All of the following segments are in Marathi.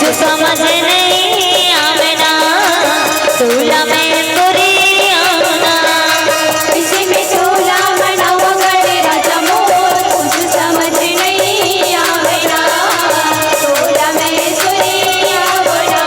कुछ समझ नहीं आवेना चूल्हा में तुरी आना इसी में चूल्हा बनाओ गणे राजा मोर कुछ समझ नहीं आवेना चूल्हा में तुरी आवना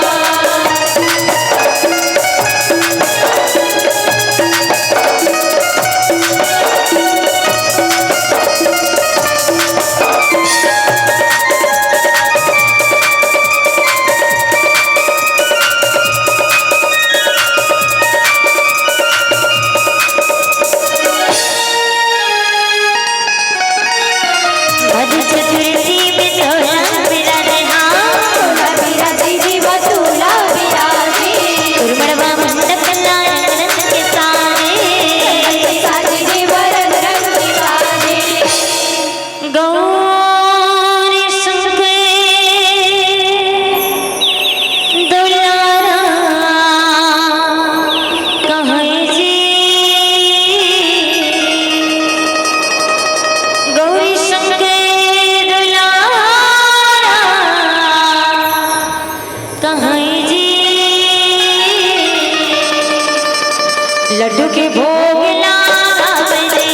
लड्डू के भोग लगावे दे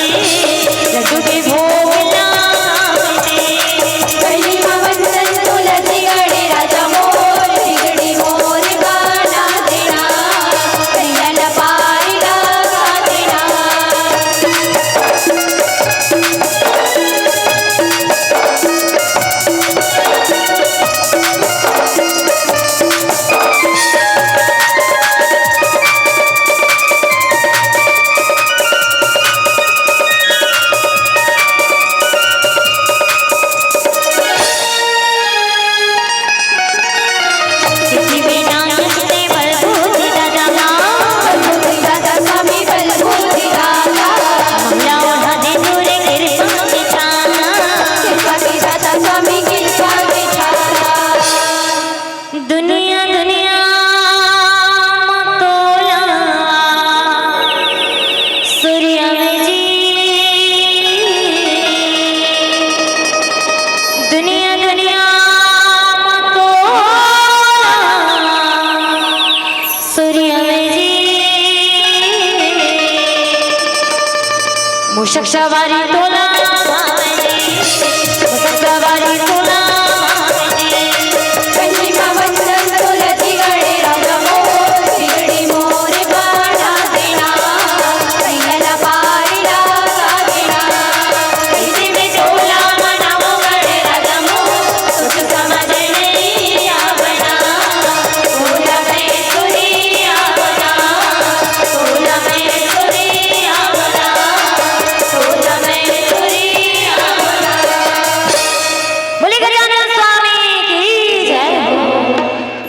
लड्डू के भोग लगावे दे पहली मवन तुलसी गणे राजा मोर बिगड़ी मोर गाना देना नैन पाई लगा देना दुनिया दुनिया मतोला सूर्य में जी दुनिया दुनिया मतोला सूर्य में जी मूषक सवारी